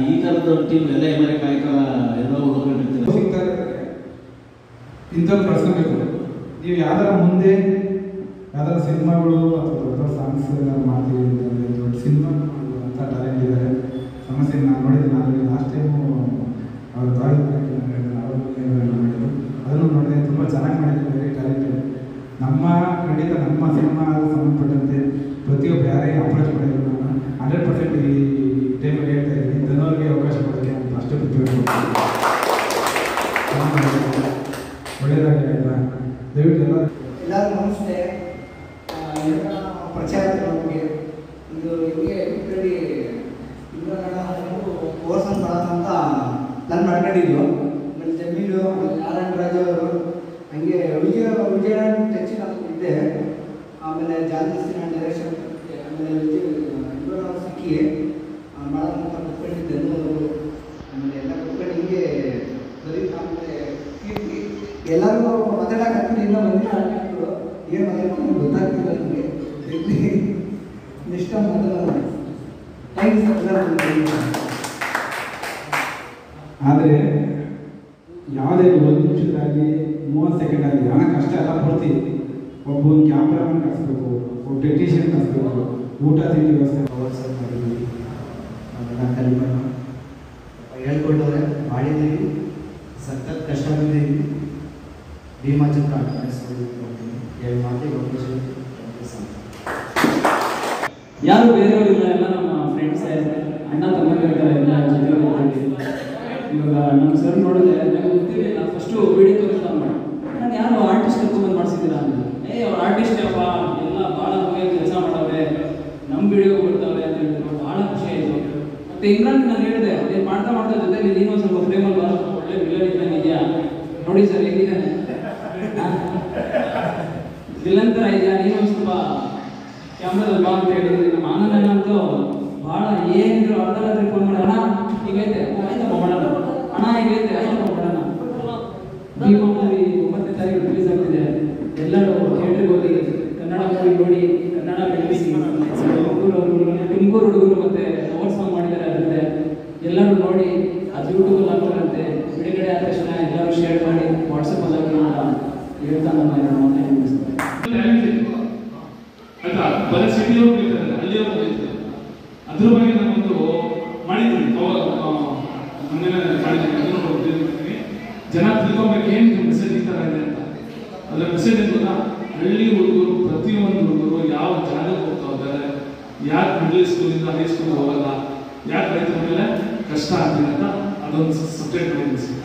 ಈ ಥರದ ಟೀಮ್ ಎಲ್ಲ ಮರೆ ಕಾಯ್ಕಲ್ಲ ಎಲ್ಲ ಹುಡುಗರು ಸಿಗ್ತಾರೆ. ಇಂಥವ್ರು ಕಳ್ಸ್ಕೊಬೇಕು. ನೀವು ಯಾವ್ದಾರ ಮುಂದೆ ಯಾವ್ದಾರ ಸಿನಿಮಾಗಳು ಅಥವಾ ದೊಡ್ಡ ಸಾಂಗ್ಸ್ ಮಾಡ್ತೀವಿ ಅಂತಂದರೆ ದೊಡ್ಡ ಸಿನಿಮಾ ಅಂತ ಟ್ಯಾಲೆಂಟ್ ಇದ್ದಾರೆ. ಸಮಸ್ಯೆ ನಾನು ನೋಡಿದ್ದೆ. ನಾನು ಲಾಸ್ಟ್ ಟೈಮು ಅವ್ರ ಮಾಡಿದ್ರು, ಅದನ್ನು ನೋಡಿದೆ. ತುಂಬ ಚೆನ್ನಾಗಿ ಮಾಡಿದ್ರು, ವೆರಿ ಟ್ಯಾಲೆಂಟೆಡ್. ನಮ್ಮ ಖಂಡಿತ ನಮ್ಮ ಸಿನಿಮಾ ಸಂಬಂಧಪಟ್ಟಂತೆ ಪ್ರತಿಯೊಬ್ಬರು ಯಾರೇ ಅಪ್ರೋಚ್ ಮಾಡಿದ್ರು ನಾನು 100% ಈ ಟೈಮಲ್ಲಿ ಹೇಳ್ತಾ ಇದ್ದೀನಿ, ಜನರಿಗೆ ಅವಕಾಶ ಕೊಡೋಕ್ಕೆ ಅಂತ ಅಷ್ಟೇ ಬಿಟ್ಟು ಒಳ್ಳೆಯದಾಗಲಿ ಎಲ್ಲ. ದಯವಿಟ್ಟು ಎಲ್ಲರಿಗೂ ನಮಸ್ತೆ. ಪರಿಚಯ ಆಗ್ತದೆ ನಮಗೆ. ಇದು ಹಿಂಗೆ ಬಿಟ್ಟಲ್ಲಿ ಕೋರ್ಸ್ ಅಂತ ಅಂತ ಪ್ಲಾನ್ ಮಾಡ್ಕೊಂಡಿದ್ದು. ಆಮೇಲೆ ಜಮೀಲು ನಾರಾಯಣ ರಾಜ್ ಅವರು ಹಂಗೆ ವಿಜಯ ಟಚ್ ಇದ್ದೆ. ಆಮೇಲೆ ಜಾಗೃತಿ ನಾನು ಡೈರೆಕ್ಷನ್, ಆಮೇಲೆ ವಿಜಯ್ ಸಿಕ್ಕಿ ಮಾಡೋದಂತ ಕುತ್ಕೊಂಡಿದ್ದೆ ಅವರು. ಆಮೇಲೆ ಎಲ್ಲ ಕುತ್ಕೊಂಡು ಹಿಂಗೆ ಬರೀ ಆಮೇಲೆ ಎಲ್ಲರೂ ಮಾತಾಡಕ್ಕೆ ಹಾಕ್ಬಿಟ್ಟು ಇನ್ನೂ ಬಂದಿಲ್ಲ ಹಾಕಿದ್ರು. ಏನು ಮಾತಾಡ್ಕೊಂಡು ಗೊತ್ತಾಗ್ತಿಲ್ಲ ನನಗೆ. ನೆಕ್ಸ್ಟ್ ಮಾತಾಡೋಣ. ಆದರೆ ಯಾವುದೇ 1 ನಿಮಿಷದಾಗಲಿ 30 ಸೆಕೆಂಡ್ ಆಗಲಿ ಹಣ ಕಷ್ಟ ಎಲ್ಲ ಪಡ್ತೀವಿ. ಒಬ್ಬ ಕ್ಯಾಮ್ರಾಮನ್ ಕಳಿಸ್ಬೇಕು, ಒಬ್ಬ ಟೆಕ್ನಿಷಿಯನ್ ಕಳಿಸ್ಬೇಕು, ಊಟ ತಿಂಡಿ ವ್ಯವಸ್ಥೆ ಮಾಡಿದ್ವಿ. ನಾವೆಲ್ಲ ಕಲಿಬಣ್ಣ ಹೇಳ್ಕೊಟ್ಟವ್ರೆ, ಮಾಡಿದ್ದೀವಿ, ಸಖತ್ ಕಷ್ಟ ಬಿದ್ದೀವಿ. ಭೀಮಾಚಂದ್ರ ಆಟ ನಡೆಸ್ಕೊಡ್ತೀನಿ. 2 ಮಾತಿಗೆ ಅವಕಾಶ. ಯಾರು ಬೇರೆಯವರಿಲ್ಲ, ಎಲ್ಲ ನಮ್ಮ ಫ್ರೆಂಡ್ಸ್ ಅಣ್ಣ ತಮ್ಮಂದಿರ್ತಾರೆ ಎಲ್ಲ ಜೊತೆ. ಇವಾಗ ನಮ್ಮ ಸರ್ ನೋಡಿದ್ರೆ ನನಗೆ ಗೊತ್ತಿರಲಿಲ್ಲ. ಫಸ್ಟು ವಿಡಿಯೋ ತೋರಿಸ್ತಾ ಮಾಡಿ ನಾನು ಯಾರು ಆರ್ಟಿಸ್ಟ್ ಕರ್ಕೊಂಡ್ಬಂದು ಮಾಡಿಸಿದ್ದೀರಾ ಅಂತ. ಅವ್ರು ಆರ್ಟಿಸ್ಟ್ ಅಪ್ಪ ಎಲ್ಲ ಭಾಳ ಕೆಲಸ ಮಾಡವ್ರೆ, ನಮ್ಮ ವಿಡಿಯೋ ಕೊಡ್ತಾವೆ ಅಂತ ಹೇಳಿದ್ರು. ಭಾಳ ಖುಷಿ ಆಯಿತು. ಮತ್ತು ಇಮ್ರಾನ್ ನಾನು ಹೇಳಿದೆ, ಏನು ಮಾಡ್ತಾ ಮಾಡ್ತಾ ಜೊತೆಲಿ ನೀನು ಸ್ವಲ್ಪ ಫ್ರೇಮಲ್ಲಿ ಬರೋ ಒಳ್ಳೆ ವಿಲನ್ ಇದ್ದಂಗೆ ಇದೆಯಾ ನೋಡಿ ಸರ್ ಹೇಗಿದ್ದಾನೆ, ವಿಲನ್ ಥರ ಇದೆಯಾ, ನೀನು ಸ್ವಲ್ಪ ಕ್ಯಾಮ್ರಾದಲ್ಲಿ ಬಾ ಅಂತ ಹೇಳಿದ್ರಿ. ನಮ್ಮ ಆನಂದಣ್ಣ ಅಂತೂ ಭಾಳ ಏನಿದ್ರು ಅರ್ಧ ರಾತ್ರಿ ಫೋನ್ ಮಾಡಿ, ಅಣ್ಣ ಹೀಗೈತೆ, ಆಯ್ತಪ್ಪ ಮಾಡೋಣ, ಅಣ್ಣ ಹೀಗೈತೆ, ಆಯ್ತಪ್ಪ ಮಾಡೋಣ. ಭೀಮಾ ಮೂವಿ 9ನೇ ತಾರೀಕು ರಿಲೀಸ್ ಆಗ್ತಿದೆ. ಎಲ್ಲರೂ ಥಿಯೇಟ್ರಿಗೆ ಹೋಗಿ ಕನ್ನಡ ಮೂವಿ ನೋಡಿ, ಕನ್ನಡ ಬೆಳೆಸಿ. ತುಮಕೂರು ಹುಡುಗರು ಮತ್ತೆ ಓವರ್ ಸಾಂಗ್ ಮಾಡಿದ್ದಾರೆ. ಅದರಿಂದ ಎಲ್ಲರೂ ನೋಡಿ, ಅದು ಯೂಟ್ಯೂಬಲ್ಲಿ ಹಾಕೋರಂತೆ. ಬಿಡುಗಡೆ ಆದ ತಕ್ಷಣ ಎಲ್ಲರೂ ಶೇರ್ ಮಾಡಿ ವಾಟ್ಸಪ್ಪಲ್ಲಿ ಹಾಕಿ ಅಂತ ಹೇಳ್ತಾ ನಮ್ಮ ಆಯ್ತಾ. ಬರೀ ಸಿಟಿಯವರು ಬೇಕಾದ್ರೆ ಅಲ್ಲಿಯವರು ಬೇಕು. ಅದ್ರ ಬಗ್ಗೆ ನಾನೊಂದು ಮಾಡಿದ್ದೀನಿ, ಮೊನ್ನೆ ಮಾಡಿದ್ದೀನಿ. ಅದನ್ನು ತಿಳಿದಿದ್ದೀನಿ. ಜನ ತಿಳ್ಕೊಬೇಕು ಏನು ಮೆಸೇಜ್ ಈ ಥರ ಇದೆ ಅಂತ. ಅದರ ಮೆಸೇಜ್ ಅಂತ ಹಳ್ಳಿ ಹುಡುಗರು, ಪ್ರತಿಯೊಂದು ಹುಡುಗರು ಯಾವ ಜಾಗಕ್ಕೆ ಹೋಗ್ತಾ ಇದ್ದಾರೆ, ಯಾಕೆ ಮಿಡ್ಲ್ ಸ್ಕೂಲಿಂದ ಹೈ ಸ್ಕೂಲ್ ಹೋಗಲ್ಲ, ಯಾಕೆ ರೈತರ ಮೇಲೆ ಕಷ್ಟ ಆಗ್ತಿದೆ ಅಂತ ಅದೊಂದು ಸಬ್ಜೆಕ್ಟ್ ಮಾಡಿದ್ದೀನಿ.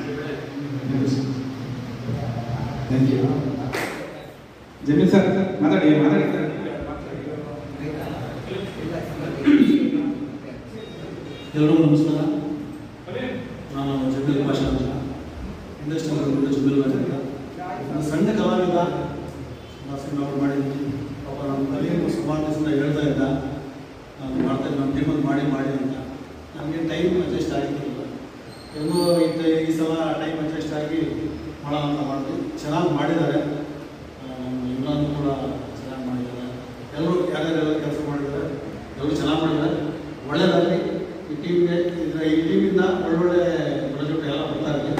Thank you. ಜಮೀನ್ ಸರ್ ಮಾತಾಡಿ ಮಾತಾಡಿ ಸರ್. ಎಲ್ಲರಿಗೂ ನಮಸ್ಕಾರ. ನಾನು ಜುಬಿಲ್ ಭಾಷಾ ಅಂತ, ಇಂಡಸ್ಟ್ರಿ ಜುಬಿಲ್ ಭಾಷಾ ಅಂತ. ನಾನು ಸಣ್ಣ ಕಲಾವಿದ, ನಾನು ಸಿನಿಮಾಗಳು ಮಾಡಿದ್ದೀನಿ. ಪಾಪ ನಮ್ಮ ಕಲಿಯನ್ನು ಸುಮಾರು ದಿವಸದಿಂದ ಹೇಳ್ತಾ ಇದ್ದ, ನಾನು ಮಾಡ್ತಾ ನಮ್ಮ ಟೀಮಲ್ಲಿ ಮಾಡಿ ಅಂತ. ನಮಗೆ ಟೈಮ್ ಅಡ್ಜಸ್ಟ್ ಆಗಿರಲಿಲ್ಲ. ಎಲ್ಲೋ ಈ ಸಲ ಟೈಮ್ ಅಡ್ಜಸ್ಟ್ ಆಗಿ ಮಾಡೋಣ ಅಂತ ಮಾಡಿದ್ವಿ. ಚೆನ್ನಾಗಿ ಮಾಡಿದ್ದಾರೆ. ಇಮ್ರಾನ್ ಕೂಡ ಚೆನ್ನಾಗಿ ಮಾಡಿದ್ದಾರೆ. ಎಲ್ಲರೂ ಯಾರ್ಯಾರೆಲ್ಲ ಕೆಲಸ ಮಾಡಿದ್ದಾರೆ ಎಲ್ಲರೂ ಚೆನ್ನಾಗಿ ಮಾಡಿದ್ದಾರೆ. ಒಳ್ಳೆಯದಾಗಲಿ ಈ ಟೀಮ್ಗೆ. ಈ ಟೀಮಿಂದ ಒಳ್ಳೊಳ್ಳೆ ಪ್ರಾಜೆಕ್ಟ್ ಎಲ್ಲ ಬರ್ತಾ ಇರಲಿ.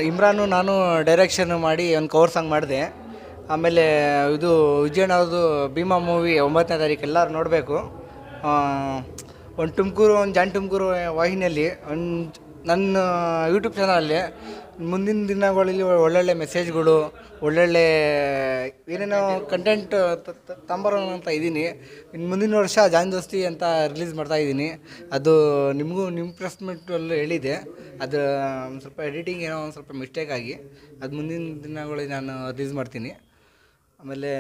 ಇಮ್ರಾನು ನಾನು ಡೈರೆಕ್ಷನ್ ಮಾಡಿ ಒಂದು ಕವರ್ ಸಾಂಗ್ ಮಾಡಿದೆ. ಆಮೇಲೆ ಇದು ವಿಜಯಣ್ಣವ್ರದ್ದು ಭೀಮಾ ಮೂವಿ 9ನೇ ತಾರೀಕು ಎಲ್ಲರೂ ನೋಡಬೇಕು. ಒಂದು ತುಮಕೂರು, ಒಂದು ಜಾನ್ ತುಮಕೂರು ವಾಹಿನಿಯಲ್ಲಿ, ಒಂದು ನನ್ನ ಯೂಟ್ಯೂಬ್ ಚಾನಲಲ್ಲಿ ಮುಂದಿನ ದಿನಗಳಲ್ಲಿ ಒಳ್ಳೊಳ್ಳೆ ಮೆಸೇಜ್ಗಳು, ಒಳ್ಳೊಳ್ಳೆ ಏನೇನೋ ಕಂಟೆಂಟ್ ತಂಬರೋಣ ಅಂತ ಇದ್ದೀನಿ. ಇನ್ನು ಮುಂದಿನ ವರ್ಷ ಜಾನ್ ದೋಸ್ತಿ ಅಂತ ರಿಲೀಸ್ ಮಾಡ್ತಾ ಇದ್ದೀನಿ. ಅದು ನಿಮಗೂ ನಿಮ್ಮ ಪ್ರೆಸ್ ಮೀಟಲ್ಲೂ ಹೇಳಿದೆ. ಅದು ಒಂದು ಸ್ವಲ್ಪ ಎಡಿಟಿಂಗ್ ಏನೋ ಒಂದು ಸ್ವಲ್ಪ ಮಿಸ್ಟೇಕ್ ಆಗಿ ಅದು ಮುಂದಿನ ದಿನಗಳಲ್ಲಿ ನಾನು ರಿಲೀಸ್ ಮಾಡ್ತೀನಿ. ಆಮೇಲೆ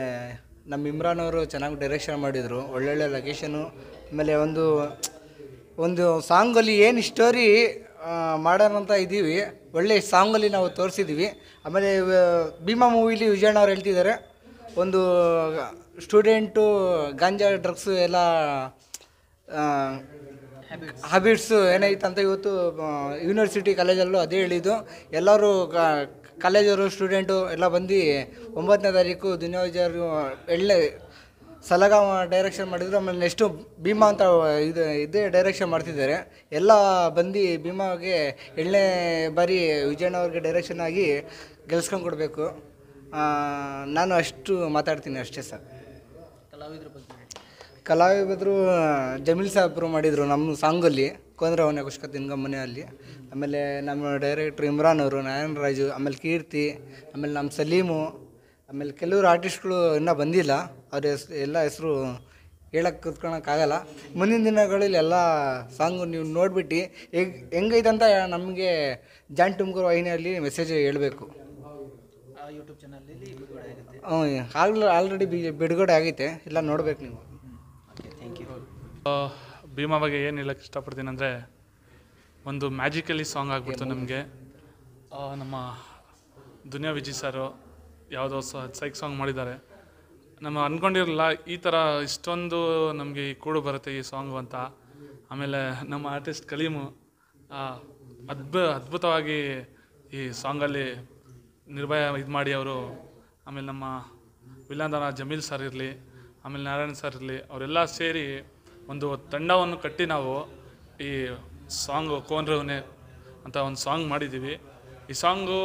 ನಮ್ಮ ಇಮ್ರಾನ್ ಅವರು ಚೆನ್ನಾಗಿ ಡೈರೆಕ್ಷನ್ ಮಾಡಿದರು, ಒಳ್ಳೊಳ್ಳೆ ಲೊಕೇಶನು. ಆಮೇಲೆ ಒಂದು ಸಾಂಗಲ್ಲಿ ಏನು ಸ್ಟೋರಿ ಮಾಡೋಣ ಅಂತ ಇದ್ದೀವಿ, ಒಳ್ಳೆ ಸಾಂಗಲ್ಲಿ ನಾವು ತೋರಿಸಿದ್ದೀವಿ. ಆಮೇಲೆ ಭೀಮಾ ಮೂವಿಲಿ ವಿಜಯಣ್ಣ ಅವ್ರು ಹೇಳ್ತಿದ್ದಾರೆ, ಒಂದು ಸ್ಟೂಡೆಂಟು ಗಾಂಜಾ ಡ್ರಗ್ಸು ಎಲ್ಲ ಹ್ಯಾಬಿಟ್ಸು ಏನೈತೆ ಅಂತ ಇವತ್ತು ಯೂನಿವರ್ಸಿಟಿ ಕಾಲೇಜಲ್ಲೂ ಅದೇ ಹೇಳಿದ್ದು. ಎಲ್ಲರೂ ಕಾಲೇಜವರು ಸ್ಟೂಡೆಂಟು ಎಲ್ಲ ಬಂದು 9ನೇ ತಾರೀಕು ದುನಿಯಾಜರು ಎಳ್ಳೆ ಸಲಗಾಮ ಡೈರೆಕ್ಷನ್ ಮಾಡಿದ್ರು. ಆಮೇಲೆ ನೆಕ್ಸ್ಟು ಭೀಮಾ ಅಂತ ಇದೇ ಡೈರೆಕ್ಷನ್ ಮಾಡ್ತಿದ್ದಾರೆ. ಎಲ್ಲ ಬಂದು ಭೀಮಾಗೆ 7ನೇ ಬಾರಿ ವಿಜಯಣ್ಣ ಅವ್ರಿಗೆ ಡೈರೆಕ್ಷನ್ ಆಗಿ ಗೆಲ್ಸ್ಕೊಂಡು ಕೊಡಬೇಕು. ನಾನು ಅಷ್ಟು ಮಾತಾಡ್ತೀನಿ ಅಷ್ಟೇ ಸರ್. ಕಲಾವಿದರು ಜಮೀಲ್ ಸಾಹೇಬ್ರು ಮಾಡಿದರು ನಮ್ಮ ಸಾಂಗಲ್ಲಿ, ಕೊಂದ್ರೆ ಅವನೇ ಕುಷ್ಕ ತಿನ್ಗಮ್ಮನೆ ಅಲ್ಲಿ. ಆಮೇಲೆ ನಮ್ಮ ಡೈರೆಕ್ಟ್ರು ಇಮ್ರಾನ್ ಅವರು, ನಾರಾಯಣ ರಾಜು, ಆಮೇಲೆ ಕೀರ್ತಿ, ಆಮೇಲೆ ನಮ್ಮ ಸಲೀಮು, ಆಮೇಲೆ ಕೆಲವರು ಆರ್ಟಿಸ್ಟ್ಗಳು ಇನ್ನೂ ಬಂದಿಲ್ಲ. ಅವ್ರ ಎಲ್ಲ ಹೆಸರು ಹೇಳಕ್ಕೆ ಕೂತ್ಕೊಳಕ್ಕಾಗಲ್ಲ. ಮುಂದಿನ ದಿನಗಳಲ್ಲಿ ಎಲ್ಲ ಸಾಂಗು ನೀವು ನೋಡಿಬಿಟ್ಟು ಹೆಂಗೈತೆ ಅಂತ ನಮಗೆ ಜಾನ್ ತುಮಕೂರು ವಾಹಿನಿಯಲ್ಲಿ ಮೆಸೇಜ್ ಹೇಳಬೇಕು. ಯೂಟ್ಯೂಬ್ ಚಾನಲಲ್ಲಿ ಬಿಡುಗಡೆ ಆಗುತ್ತೆ. ಆಲ್ರೆಡಿ ಬಿಡುಗಡೆ ಆಗೈತೆ, ಎಲ್ಲ ನೋಡ್ಬೇಕು ನೀವು. Thank you. ಭೀಮಾ ಬಗ್ಗೆ ಏನು ಹೇಳಕ್ಕೆ ಇಷ್ಟಪಡ್ತೀನಿ ಅಂದರೆ, ಒಂದು ಮ್ಯಾಜಿಕಲಿ ಸಾಂಗ್ ಆಗಿಬಿಡ್ತು ನಮಗೆ. ನಮ್ಮ ದುನಿಯಾ ವಿಜಯ್ ಸರು ಯಾವುದೋ ಸೈಕ್ ಸಾಂಗ್ ಮಾಡಿದ್ದಾರೆ. ನಮ್ಮ ಅಂದ್ಕೊಂಡಿರಲಿಲ್ಲ ಈ ಥರ ಇಷ್ಟೊಂದು ನಮಗೆ ಈ ಕೂಡು ಬರುತ್ತೆ ಈ ಸಾಂಗು ಅಂತ. ಆಮೇಲೆ ನಮ್ಮ ಆರ್ಟಿಸ್ಟ್ ಕಲೀಮು ಅದ್ಭುತವಾಗಿ ಈ ಸಾಂಗಲ್ಲಿ ನಿರ್ಭಯ ಇದು ಮಾಡಿ ಅವರು. ಆಮೇಲೆ ನಮ್ಮ ವಿಲಂದನ ಜಮೀಲ್ ಸರ್ ಇರಲಿ, ಆಮೇಲೆ ನಾರಾಯಣ್ ಸರ್ ಇರಲಿ, ಅವರೆಲ್ಲ ಸೇರಿ ಒಂದು ತಂಡವನ್ನು ಕಟ್ಟಿ ನಾವು ಈ ಸಾಂಗು ಕೋನ್ರವನೇ ಅಂತ ಒಂದು ಸಾಂಗ್ ಮಾಡಿದ್ದೀವಿ. ಈ ಸಾಂಗು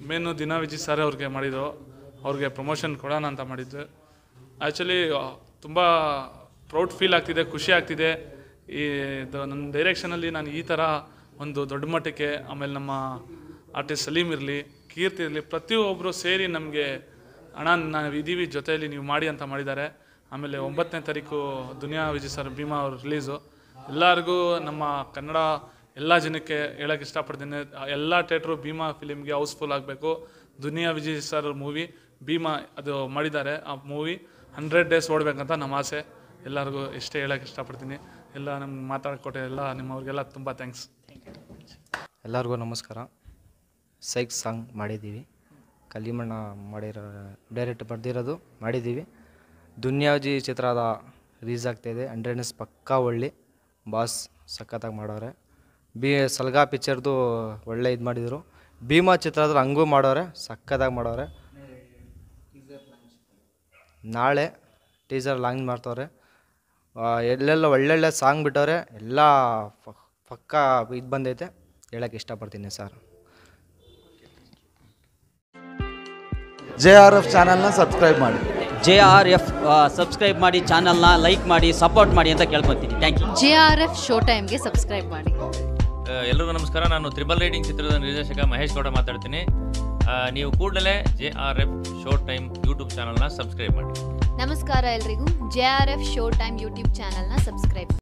ಮೇನು ದಿನಾ ವಿಜಯ್ ಸರ್ ಅವ್ರಿಗೆ ಮಾಡಿದ್ದು, ಅವ್ರಿಗೆ ಪ್ರಮೋಷನ್ ಕೊಡೋಣ ಅಂತ ಮಾಡಿದ್ದು. ಆ್ಯಕ್ಚುಲಿ ತುಂಬ ಪ್ರೌಡ್ ಫೀಲ್ ಆಗ್ತಿದೆ, ಖುಷಿ ಆಗ್ತಿದೆ. ನನ್ನ ಡೈರೆಕ್ಷನಲ್ಲಿ ನಾನು ಈ ಥರ ಒಂದು ದೊಡ್ಡ ಮಟ್ಟಕ್ಕೆ, ಆಮೇಲೆ ನಮ್ಮ ಆರ್ಟಿಸ್ಟ್ ಸಲೀಮ್ ಇರಲಿ, ಕೀರ್ತಿ ಇರಲಿ, ಪ್ರತಿಯೊಬ್ಬರು ಸೇರಿ ನಮಗೆ ಅಣ್ಣ ನಾವು ಇದ್ದೀವಿ ಜೊತೆಯಲ್ಲಿ ನೀವು ಮಾಡಿ ಅಂತ ಮಾಡಿದ್ದಾರೆ. ಆಮೇಲೆ 9ನೇ ತಾರೀಕು ದುನಿಯಾ ವಿಜಯ್ ಸರ್ ಭೀಮಾ ಅವ್ರ ರಿಲೀಸು. ಎಲ್ಲರಿಗೂ ನಮ್ಮ ಕನ್ನಡ ಎಲ್ಲ ಜನಕ್ಕೆ ಹೇಳೋಕ್ಕೆ ಇಷ್ಟಪಡ್ತೀನಿ, ಎಲ್ಲ ಥಿಯೇಟ್ರು ಭೀಮಾ ಫಿಲಿಮ್ಗೆ ಹೌಸ್ಫುಲ್ ಆಗಬೇಕು. ದುನಿಯಾ ವಿಜಯ್ ಸರ್ ಮೂವಿ ಭೀಮಾ ಅದು ಮಾಡಿದ್ದಾರೆ, ಆ ಮೂವಿ 100 ಡೇಸ್ ಓಡಬೇಕಂತ ನಮ್ಮ ಆಸೆ. ಎಲ್ಲರಿಗೂ ಇಷ್ಟೇ ಹೇಳೋಕ್ಕೆ ಇಷ್ಟಪಡ್ತೀನಿ. ಎಲ್ಲ ನಮ್ಗೆ ಮಾತಾಡ್ಕೊಟ್ಟೆ ಎಲ್ಲ ನಿಮ್ಮವ್ರಿಗೆಲ್ಲ ತುಂಬ ಥ್ಯಾಂಕ್ಸ್. ಎಲ್ಲರಿಗೂ ನಮಸ್ಕಾರ. ಸೈಕ್ ಸಾಂಗ್ ಮಾಡಿದ್ದೀವಿ, ಕಲಿಮಣ್ಣ ಮಾಡಿರೋ ಡೈರೆಕ್ಟ್ ಬರೆದಿರೋದು ಮಾಡಿದ್ದೀವಿ. ದುನಿಯಾಜಿ ಚಿತ್ರದ ರಿಲೀಸ್ ಆಗ್ತಾಯಿದೆ. 100 ಡೇಸ್ ಪಕ್ಕಾ ಒಳ್ಳೆ ಬಾಸ್ ಸಖತ್ತಾಗಿ ಮಾಡೋರೆ. ಸಲ್ಗಾ ಪಿಕ್ಚರ್ದು ಒಳ್ಳೆ ಇದು ಮಾಡಿದರು. ಭೀಮಾ ಚಿತ್ರದಲ್ಲಿ ಹಂಗೂ ಮಾಡೋರೆ, ಸಖತ್ತಾಗಿ ಮಾಡೋರೆ. ನಾಳೆ ಟೀಸರ್ ಲಾಂಚ್ ಮಾಡ್ತವ್ರೆ. ಎಲ್ಲೆಲ್ಲ ಒಳ್ಳೊಳ್ಳೆ ಸಾಂಗ್ ಬಿಟ್ಟವ್ರೆ, ಎಲ್ಲ ಪಕ್ಕಾ ಇದು ಬಂದೈತೆ. ಹೇಳೋಕ್ಕೆ ಇಷ್ಟಪಡ್ತೀನಿ ಸರ್. JRF ಚಾನಲ್ನ ಸಬ್ಸ್ಕ್ರೈಬ್ ಮಾಡಿ. JRF ಸಬ್ಸ್ಕ್ರೈಬ್ ಮಾಡಿ, ಚಾನಲ್ನ ಲೈಕ್ ಮಾಡಿ, ಸಪೋರ್ಟ್ ಮಾಡಿ ಅಂತ ಕೇಳ್ಕೊತೀನಿ. Thank you. JRF ಶೋ ಟೈಮ್ಗೆ ಸಬ್ಸ್ಕ್ರೈಬ್ ಮಾಡಿ. ಎಲ್ಲರಿಗೂ ನಮಸ್ಕಾರ. ನಾನು ತ್ರಿಬಲ್ ರೈಡಿಂಗ್ ಚಿತ್ರದ ನಿರ್ದೇಶಕ ಮಹೇಶ್ ಗೌಡ ಮಾತಾಡ್ತೀನಿ. ನೀವು ಕೂಡಲೇ JRF ಶೋ ಟೈಮ್ ಯೂಟ್ಯೂಬ್ ಚಾನಲ್ನ ಸಬ್ಸ್ಕ್ರೈಬ್ ಮಾಡಿ. ನಮಸ್ಕಾರ ಎಲ್ರಿಗೂ. JRF ಶೋ ಟೈಮ್ ಯೂಟ್ಯೂಬ್ ಚಾನಲ್ನ ಸಬ್ಸ್ಕ್ರೈಬ್